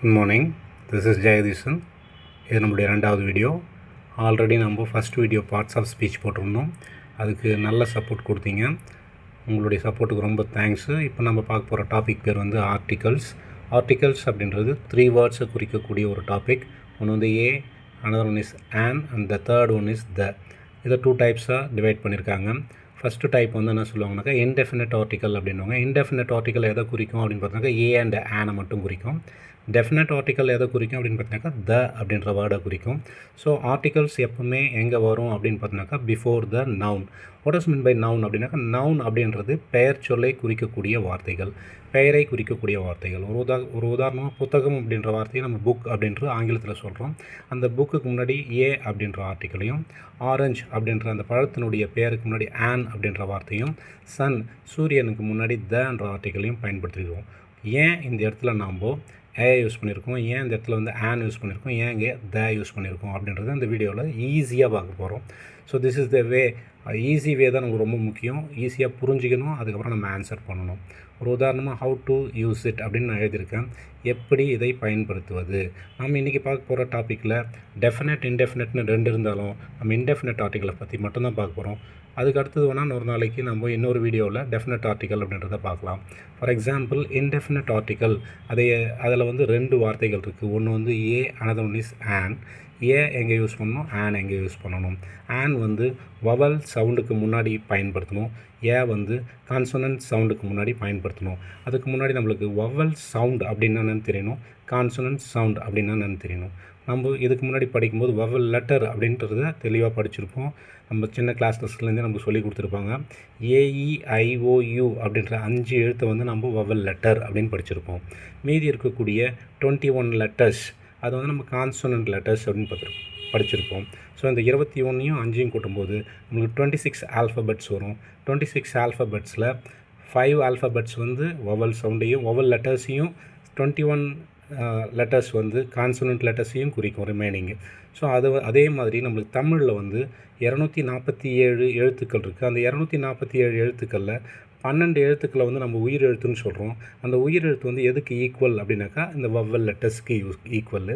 Good morning, this is Jagadeeshan. இது நம்மளுடைய ரெண்டாவது வீடியோ. ஆல்ரெடி நம்ம first video parts of speech போட்டிருந்தோம். அதுக்கு நல்ல சப்போர்ட் கொடுத்தீங்க. உங்களுடைய சப்போர்ட்டுக்கு ரொம்ப தேங்க்ஸு. இப்போ நம்ம பார்க்க போகிற டாபிக் பேர் வந்து ஆர்டிகல்ஸ். ஆர்டிகல்ஸ் அப்படின்றது 3 வேர்ட்ஸை குறிக்கக்கூடிய ஒரு டாபிக். ஒன்று வந்து A, another one is an, and the third one is the. இதை 2 டைப்ஸாக டிவைட் பண்ணியிருக்காங்க. ஃபஸ்ட்டு டைப் வந்து என்ன சொல்லுவாங்கனாக்கா இன்டெஃபினட் ஆர்டிக்கல் அப்படின்வாங்க. இன்டெஃபினட் ஆர்டிக்கல் எதை குறிக்கும் அப்படின்னு பார்த்தாக்கா ஏ அண்ட் ஆனை மட்டும் குறிக்கும். டெஃபினட் ஆர்டிக்கல் எதை குறிக்கும் அப்படின்னு பார்த்தீங்கன்னாக்கா த அப்படின்ற வேர்டை குறிக்கும். ஸோ ஆர்டிகல்ஸ் எப்பவுமே எங்கே வரும் அப்படின்னு பார்த்தீங்கன்னாக்கா before the noun. What is mean by noun அப்படின்னாக்கா நவுன் அப்படின்றது பெயர் சொல்லை குறிக்கக்கூடிய வார்த்தைகள், பெயரை குறிக்கக்கூடிய வார்த்தைகள். ஒரு உதாரணமாக புத்தகம் அப்படின்ற வார்த்தையை நம்ம புக் அப்படின்ற ஆங்கிலத்தில் சொல்கிறோம். அந்த புக்குக்கு முன்னாடி ஏ அப்படின்ற ஆர்டிக்கலையும், ஆரஞ்ச் அப்படின்ற அந்த பழத்தினுடைய பெயருக்கு முன்னாடி ஆன் அப்படின்ற வார்த்தையும், சன் சூரியனுக்கு முன்னாடி தன்ற ஆர்டிக்கலையும் பயன்படுத்திடுவோம். ஏன் இந்த இடத்துல நாம் ஏ யூஸ் பண்ணியிருக்கோம், ஏன் இந்த இடத்துல வந்து ஆன் யூஸ் பண்ணியிருக்கோம், ஏன் இங்கே த யூஸ் பண்ணியிருக்கோம் அப்படின்றது இந்த வீடியோவில் ஈஸியாக பார்க்க போகிறோம். So this is the way. Easy way தான் நமக்கு ரொம்ப முக்கியம். ஈஸியாக புரிஞ்சிக்கணும், அதுக்கப்புறம் நம்ம ஆன்சர் பண்ணணும். ஒரு உதாரணமாக ஹவு டு யூஸ் இட் அப்படின்னு நான் எழுதியிருக்கேன். எப்படி இதை பயன்படுத்துவது. நம்ம இன்றைக்கி பார்க்க போகிற டாப்பிக்கில் டெஃபினட் இன்டெஃபினட்னு 2 இருந்தாலும் நம்ம இன்டெஃபினட் ஆர்டிக்கலை பற்றி மட்டும்தான் பார்க்க போகிறோம். அதுக்கு அடுத்தது வேணால் ஒரு நாளைக்கு நம்ம இன்னொரு வீடியோவில் டெஃபினட் ஆர்டிக்கல் அப்படின்றத பார்க்கலாம். ஃபார் எக்ஸாம்பிள் இன்டெஃபினட் ஆர்டிக்கல் அதில் வந்து 2 வார்த்தைகள் இருக்குது. ஒன்று வந்து A, another one is on. ஏ எங்கே யூஸ் பண்ணணும், ஆன் எங்கே யூஸ் பண்ணணும். ஆன் வந்து வவல் சவுண்டுக்கு முன்னாடி பயன்படுத்தணும், ஏ வந்து கான்சனன்ட் சவுண்டுக்கு முன்னாடி பயன்படுத்தணும். அதுக்கு முன்னாடி நம்மளுக்கு வவல் சவுண்ட் அப்படின்னா என்னென்னு தெரியணும், கான்சனன்ட் சவுண்ட் அப்படின்னா என்னென்னு தெரியணும். நம்ம இதுக்கு முன்னாடி படிக்கும்போது வவல் லெட்டர் அப்படின்றத தெளிவாக படிச்சிருப்போம். நம்ம சின்ன கிளாஸ்லேருந்தே நமக்கு சொல்லி கொடுத்துருப்பாங்க. ஏஇஐஓயு அப்படின்ற 5 எழுத்தை வந்து நம்ம வவல் லெட்டர் அப்படின்னு படிச்சிருப்போம். மீதி இருக்கக்கூடிய 21 லெட்டர்ஸ் அது வந்து நம்ம கான்சனன்ட் லெட்டர்ஸ் அப்படின்னு படிச்சிருப்போம். ஸோ இந்த 21ஐயும் 5ஐயும் கூட்டும்போது நம்மளுக்கு 26 ஆல்ஃபபெட்ஸ் வரும். 26 ஆல்ஃபபெட்ஸில் 5 ஆல்ஃபபெட்ஸ் வந்து வவல் சவுண்டையும் வவல் லெட்டர்ஸையும், 21 லெட்டர்ஸ் வந்து கான்சனன்ட் லெட்டர்ஸையும் குறிக்கும் ரிமைனிங்கு. ஸோ அதே மாதிரி நம்மளுக்கு தமிழில் வந்து 247 எழுத்துக்கள் இருக்குது. அந்த 247 எழுத்துக்களில் 12 எழுத்துக்களை வந்து நம்ம உயிர் எழுத்துன்னு சொல்கிறோம். அந்த உயிர் எழுத்து வந்து எதுக்கு ஈக்குவல் அப்படின்னாக்கா இந்த வவல் லெட்டர்ஸ்க்கு ஈக்குவல்.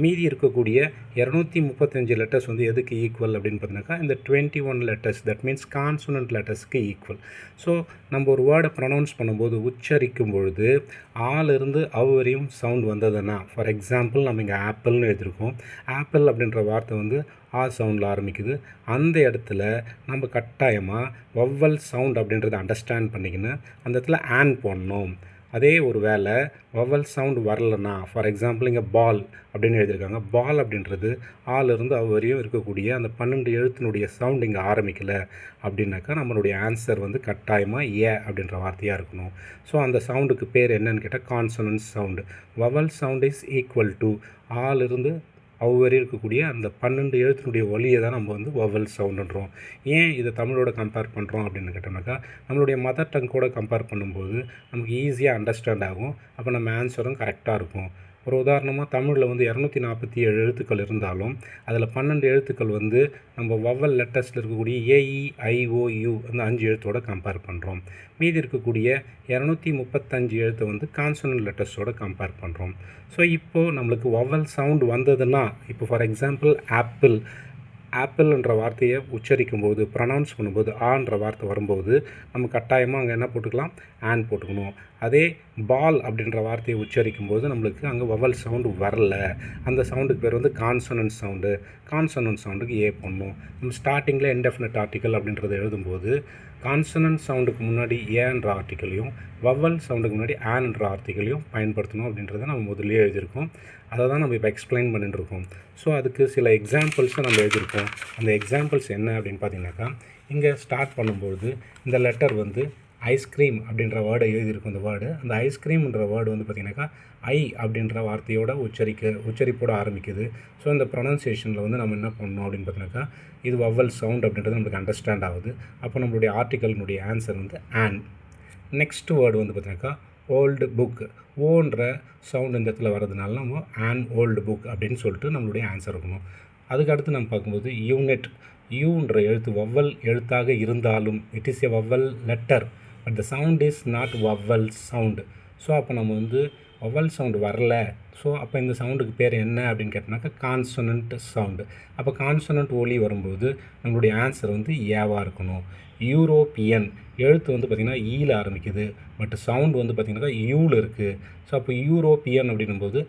மீதி இருக்கக்கூடிய 235 லெட்டர்ஸ் வந்து எதுக்கு ஈக்குவல் அப்படின்னு பார்த்தீங்கன்னாக்கா இந்த 21 லெட்டர்ஸ், தட் மீன்ஸ் கான்சனன்ட் லெட்டர்ஸ்க்கு ஈக்குவல். ஸோ நம்ம ஒரு வேர்டை ப்ரொனவுன்ஸ் பண்ணும்போது உச்சரிக்கும் பொழுது ஆலிருந்து அவ் வரையும் சவுண்ட் வந்ததுன்னா, ஃபார் எக்ஸாம்பிள் நம்ம இங்கே ஆப்பிள்னு எழுதியிருக்கோம். ஆப்பிள் அப்படின்ற வார்த்தை வந்து ஆ சவுண்டில் ஆரம்பிக்குது. அந்த இடத்துல நம்ம கட்டாயமாக வவ்வல் சவுண்ட் அப்படின்றத அண்டர்ஸ்டாண்ட் பண்ணிக்கின்னு அந்த இடத்துல ஆன் போடணும். அதே ஒரு வேளை வவல் சவுண்ட் வரலன்னா, ஃபார் எக்ஸாம்பிள் இங்கே பால் அப்படின்னு எழுதியிருக்காங்க. பால் அப்படின்றது ஆலிருந்து அவ் வரையும் இருக்கக்கூடிய அந்த 12 எழுத்தினுடைய சவுண்ட் இங்கே ஆரம்பிக்கலை அப்படின்னாக்கா நம்மளுடைய ஆன்சர் வந்து கட்டாயமாக ஏ அப்படின்ற வார்த்தையாக இருக்கணும். ஸோ அந்த சவுண்டுக்கு பேர் என்னன்னு கேட்டால் consonant sound. Vowel sound is equal to ஆலிருந்து அவ்வரி இருக்கக்கூடிய அந்த 12 எழுத்தினுடைய ஒலியை தான் நம்ம வந்து வவல் சவுண்டுன்றோம். ஏன் இதை தமிழோட கம்பேர் பண்ணுறோம் அப்படின்னு கேட்டோம்னாக்கா நம்மளுடைய மதர் டங் கூட கம்பேர் பண்ணும்போது நமக்கு ஈஸியாக அண்டர்ஸ்டாண்ட் ஆகும். அப்போ நம்ம ஆன்சரும் கரெக்டாக இருக்கும். ஒரு உதாரணமாக தமிழில் வந்து 247 எழுத்துக்கள் இருந்தாலும் அதில் 12 எழுத்துக்கள் வந்து நம்ம வவல் லெட்டர்ஸில் இருக்கக்கூடிய ஏஇஐஓயு அந்த 5 எழுத்தோடு கம்பேர் பண்ணுறோம். மீதி இருக்கக்கூடிய 235 எழுத்தை வந்து கான்சனன்ட் லெட்டர்ஸோடு கம்பேர் பண்ணுறோம். ஸோ இப்போது நம்மளுக்கு வவல் சவுண்ட் வந்ததுன்னா, இப்போ ஃபார் எக்ஸாம்பிள் ஆப்பிள்ன்ற வார்த்தையை உச்சரிக்கும்போது ப்ரொனவுன்ஸ் பண்ணும்போது ஆன்ற வார்த்தை வரும்போது நம்ம கட்டாயமாக அங்கே என்ன போட்டுக்கலாம், ஆன் போட்டுக்கணும். அதே பால் அப்படின்ற வார்த்தையை உச்சரிக்கும்போது நம்மளுக்கு அங்கே வவல் சவுண்டு வரல. அந்த சவுண்டுக்கு பேர் வந்து கான்சனன்ட் சவுண்டு. கான்சனன்ட் சவுண்டுக்கு ஏ பண்ணணும். நம்ம ஸ்டார்டிங்கில் இன்டெஃபினட் ஆர்டிக்கல் அப்படின்றத எழுதும்போது கான்சனன்ட் சவுண்டுக்கு முன்னாடி ஏன்ற ஆர்டிக்கலையும் வவல் சவுண்டுக்கு முன்னாடி ஆன்ற ஆர்டிக்கலையும் பயன்படுத்தணும் அப்படின்றத நம்ம முதல்ல எழுதியிருக்கோம். அதை தான் நம்ம இப்போ எக்ஸ்பிளைன் பண்ணிட்டுருக்கோம். ஸோ அதுக்கு சில எக்ஸாம்பிள்ஸை நம்ம எழுதியிருக்கோம். அந்த எக்ஸாம்பிள்ஸ் என்ன அப்படின்னு பார்த்தீங்கன்னாக்கா இங்கே ஸ்டார்ட் பண்ணும்போது இந்த லெட்டர் வந்து ஐஸ்கிரீம் அப்படின்ற வேர்டை எழுதியிருக்கும். இந்த வேர்டு, அந்த ஐஸ்கிரீம்ன்ற வேர்டு வந்து பார்த்திங்கனாக்கா ஐ அப்படின்ற வார்த்தையோட உச்சரிப்போடு ஆரம்பிக்குது. ஸோ இந்த ப்ரொனன்சியேஷனில் வந்து நம்ம என்ன பண்ணணும் அப்படின்னு பார்த்தீங்கன்னாக்கா இது வவல் சவுண்ட் அப்படின்றது நம்மளுக்கு அண்டர்ஸ்டாண்ட் ஆகுது. அப்போ நம்மளுடைய ஆர்டிக்கலினுடைய ஆன்சர் வந்து ஆன். நெக்ஸ்ட் வேர்டு வந்து பார்த்திங்கனாக்கா ஓல்டு புக். ஓன்ற சவுண்ட் இந்த இடத்துல வர்றதுனால நம்ம ஆன் ஓல்டு புக் அப்படின்னு சொல்லிட்டு நம்மளுடைய ஆன்சர் இருக்கணும். அதுக்கு அடுத்து நம்ம பார்க்கும்போது யூனிட். யூன்ற எழுத்து வவ்வல் எழுத்தாக இருந்தாலும் it is a vowel letter, but the sound is not vowel sound. So அப்போ நம்ம வந்து வவல் சவுண்டு வரல. ஸோ அப்போ இந்த சவுண்டுக்கு பேர் என்ன அப்படின்னு கேட்டோம்னாக்கா கான்சனன்ட் சவுண்டு. அப்போ கான்சனன்ட் ஒலி வரும்போது நம்மளுடைய ஆன்சர் வந்து ஏவாக இருக்கணும். யூரோப்பியன் எழுத்து வந்து பார்த்திங்கன்னா ஈல ஆரம்பிக்குது, பட் சவுண்டு வந்து பார்த்திங்கனாக்கா யூவில் இருக்குது. ஸோ அப்போ யூரோப்பியன் அப்படின்னும்போது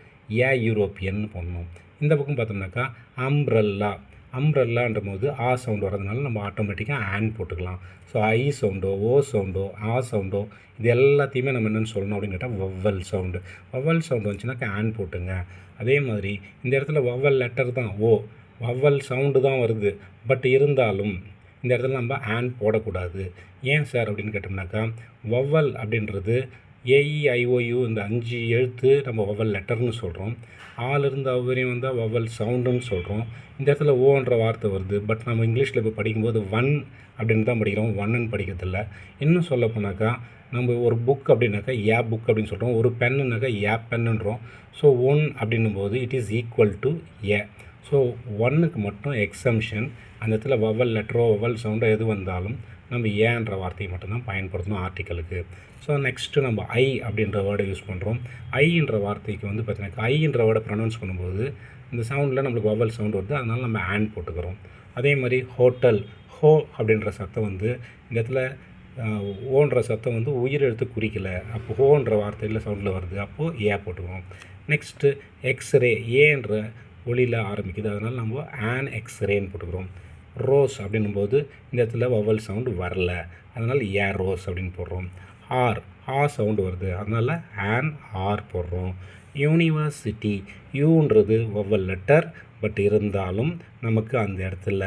யூரோப்பியன் போடணும். இந்த பக்கம் பார்த்தோம்னாக்கா அம்ப்ரல்லா. அம்ப்ரல்லான்ற போது ஆ சவுண்டு வரதுனால நம்ம ஆட்டோமேட்டிக்காக ஆன் போட்டுக்கலாம். ஸோ ஐ சவுண்டோ, ஓ சவுண்டோ, ஆ சவுண்டோ இது எல்லாத்தையுமே நம்ம என்னென்னு சொல்லணும் அப்படின்னு கேட்டால் வவ்வல் சவுண்டு. வவ்வல் சவுண்டு வந்துச்சுனாக்கா ஆன் போட்டுங்க. அதே மாதிரி இந்த இடத்துல வவ்வல் லெட்டர் தான் ஓ, வவ்வல் சவுண்டு தான் வருது. பட் இருந்தாலும் இந்த இடத்துல நம்ம ஆன் போடக்கூடாது. ஏன் சார் அப்படின்னு கேட்டோம்னாக்கா வவ்வல் அப்படின்றது ஏஇஐஓயு இந்த 5 எழுத்து நம்ம வவ்வல் லெட்டர்னு சொல்கிறோம். ஆலிருந்து அவ்வரையும் வந்தால் வவ்வல் சவுண்டுன்னு சொல்கிறோம். இந்த இடத்துல ஓன்ற வார்த்தை வருது. பட் நம்ம இங்கிலீஷில் இப்போ படிக்கும்போது ஒன் அப்படின்னு தான் படிக்கிறோம், ஒன்னுன்னு படிக்கிறதில்ல. இன்னும் சொல்ல போனாக்கா நம்ம ஒரு புக் அப்படின்னாக்கா புக் அப்படின்னு சொல்கிறோம், ஒரு பென்னுனாக்கா பென்னுன்றோம். ஸோ ஒன் அப்படின்னும் போது it is equal to so ஒன்னுக்கு மட்டும் எக்ஸம்ஷன். அந்த இடத்துல வவ்வல் லெட்டரோ வவ்வல் சவுண்டோ எது வந்தாலும் நம்ம ஏன்ற வார்த்தையை மட்டும்தான் பயன்படுத்தணும் ஆர்டிக்கலுக்கு. ஸோ நெக்ஸ்ட்டு நம்ம ஐ அப்படின்ற வேர்டை யூஸ் பண்ணுறோம். ஐன்ற வார்த்தைக்கு வந்து பார்த்தீங்கன்னா ஐன்ற வேர்டை ப்ரொனவுன்ஸ் பண்ணும்போது இந்த சவுண்டில் நம்மளுக்கு வவ்வல் சவுண்ட் வருது, அதனால் நம்ம ஆன் போட்டுக்கிறோம். அதே மாதிரி ஹோட்டல், ஹோ அப்படின்ற சத்தம் வந்து இந்த இடத்துல ஓன்ற சத்தம் வந்து உயிர் எழுத்து குறிக்கலை, அப்போ ஹோன்ற வார்த்தையில் சவுண்டில் வருது, அப்போது போட்டுக்கிறோம். நெக்ஸ்ட்டு எக்ஸ்ரே ஏன்ற ஒளியில் ஆரம்பிக்குது, அதனால் நம்ம ஆன் எக்ஸ்ரேன்னு போட்டுக்கிறோம். ரோஸ் அப்படின்னும்போது இந்த இடத்துல வவல் சவுண்டு வரல, அதனால் ரோஸ் அப்படின்னு போடுறோம். ஆ சவுண்டு வருது, அதனால் ஆர் போடுறோம். யூனிவர்சிட்டி யூன்றது வவல் லெட்டர், பட் இருந்தாலும் நமக்கு அந்த இடத்துல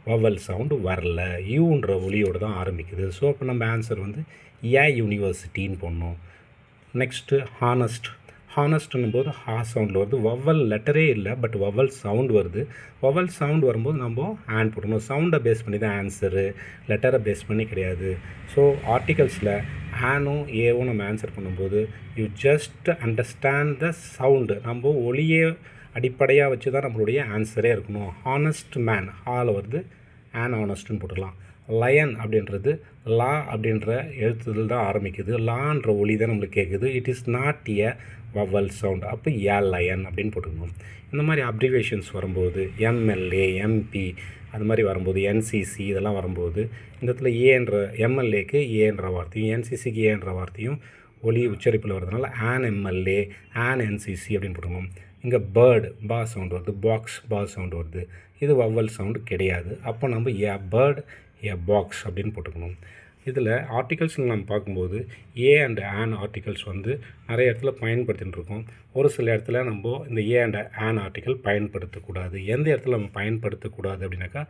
வவல் சவுண்டு வரல, யூன்ற ஒளியோடு தான் ஆரம்பிக்குது. ஸோ அப்போ நம்ம ஆன்சர் வந்து யூனிவர்சிட்டின்னு போடணும். நெக்ஸ்ட்டு ஹானஸ்ட்னும் போது சவுண்டில் வருது, வவல் லெட்டரே இல்லை, பட் வவல் சவுண்டு வருது. வவல் சவுண்டு வரும்போது நம்ம ஆன் போடணும். சவுண்டை பேஸ் பண்ணி தான் ஆன்சரு, லெட்டரை பேஸ் பண்ணி கிடையாது. ஸோ ஆர்டிகல்ஸில் ஆனும் ஏவும் நம்ம ஆன்சர் பண்ணும்போது you just understand the sound. நம்ம ஒளியை அடிப்படையாக வச்சு தான் நம்மளுடைய ஆன்சரே இருக்கணும். ஹானஸ்ட் மேன் ஹாவில் வருது, ஆனஸ்ட்னு போட்டுடலாம். லயன் அப்படின்றது லா அப்படின்ற எழுத்துதல் தான் ஆரம்பிக்குது, லான்ற ஒளி தான் நம்மளுக்கு கேட்குது. It is not vowel sound, அப்போ லயன் அப்படின்னு போட்டுக்கணும். இந்த மாதிரி அப்ரிவேஷன்ஸ் வரும்போது எம்எல்ஏ, எம்பி அது மாதிரி வரும்போது என்சிசி இதெல்லாம் வரும்போது இந்த இடத்துல ஏன்ற எம்எல்ஏக்கு ஏன்ற வார்த்தையும் என்சிசிக்கு ஏன்ற வார்த்தையும் ஒளி உச்சரிப்பில் வருதுனால எம்எல்ஏ என்சிசி அப்படின்னு போட்டுக்கணும். இங்கே பேர்டு பா சவுண்டு வருது, பாக்ஸ் பா சவுண்டு வருது, இது வவல் சவுண்டு கிடையாது. அப்போ நம்ம பேர்ட் பாக்ஸ் அப்படின்னு போட்டுக்கணும். இதில் ஆர்டிகல்ஸில் நம்ம பார்க்கும்போது அண்ட் ஆர்டிகல்ஸ் வந்து நிறைய இடத்துல பயன்படுத்திகிட்டு இருக்கோம். ஒரு சில இடத்துல நம்ம இந்த அண்ட் ஆர்டிக்கல் பயன்படுத்தக்கூடாது. எந்த இடத்துல நம்ம பயன்படுத்தக்கூடாது அப்படின்னாக்கா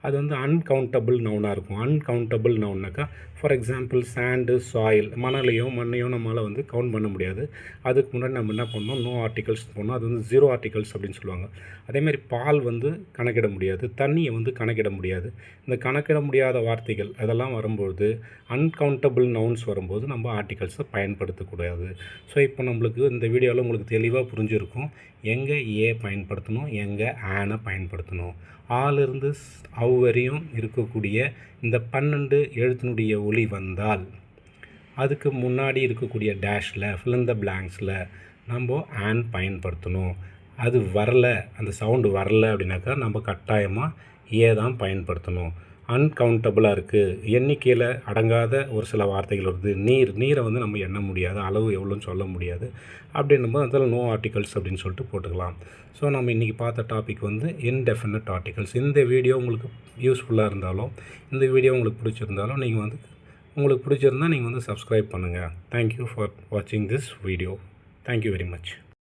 அது வந்து அன்கவுண்டபிள் நவுனாக இருக்கும். அன்கவுண்டபிள் நவுன்னாக்கா ஃபார் எக்ஸாம்பிள் சாண்டு, சாயில், மண்ணையும் நம்மளால் வந்து கவுண்ட் பண்ண முடியாது. அதுக்கு முன்னாடி நம்ம என்ன பண்ணோம், நோ ஆர்டிகல்ஸ் போனோம், அது வந்து 0 ஆர்டிகல்ஸ் அப்படின்னு சொல்லுவாங்க. அதேமாதிரி பால் வந்து கணக்கிட முடியாது, தண்ணியை வந்து கணக்கிட முடியாது. இந்த கணக்கிட முடியாத வார்த்தைகள் அதெல்லாம் வரும்போது அன்கவுண்டபிள் நவுன்ஸ் வரும்போது நம்ம ஆர்டிகல்ஸை பயன்படுத்தக்கூடாது. ஸோ இப்போ நம்மளுக்கு இந்த வீடியோவில் உங்களுக்கு தெளிவாக புரிஞ்சிருக்கும் எங்கே பயன்படுத்தணும், எங்கே பயன்படுத்தணும். ஆலிருந்து வரையும் இருக்கக்கூடிய இந்த 12 எழுத்தினுடைய ஒலி வந்தால் அதுக்கு முன்னாடி இருக்கக்கூடிய டேஷில் ஃபில் த பிளாங்க்ஸில் நம்ம பயன்படுத்தணும். அது வரல, அந்த சவுண்டு வரல அப்படின்னாக்கா நம்ம கட்டாயமாக தான் பயன்படுத்தணும். அன்கவுண்டபுளாக இருக்குது, எண்ணிக்கையில் அடங்காத ஒரு சில வார்த்தைகள் வருது. நீரை வந்து நம்ம எண்ண முடியாது, அளவு எவ்வளோன்னு சொல்ல முடியாது. அப்படின்னும்போது அதில் நோ ஆர்டிகல்ஸ் அப்படின்னு சொல்லிட்டு போட்டுக்கலாம். ஸோ நம்ம இன்றைக்கி பார்த்த டாபிக் வந்து இன்டெஃபினட் ஆர்டிகல்ஸ். இந்த வீடியோ உங்களுக்கு யூஸ்ஃபுல்லாக இருந்தாலும், இந்த வீடியோ உங்களுக்கு பிடிச்சிருந்தாலும் உங்களுக்கு பிடிச்சிருந்தால் நீங்கள் வந்து சப்ஸ்கிரைப் பண்ணுங்கள். தேங்க்யூ ஃபார் வாட்சிங் this video. Thank you very much.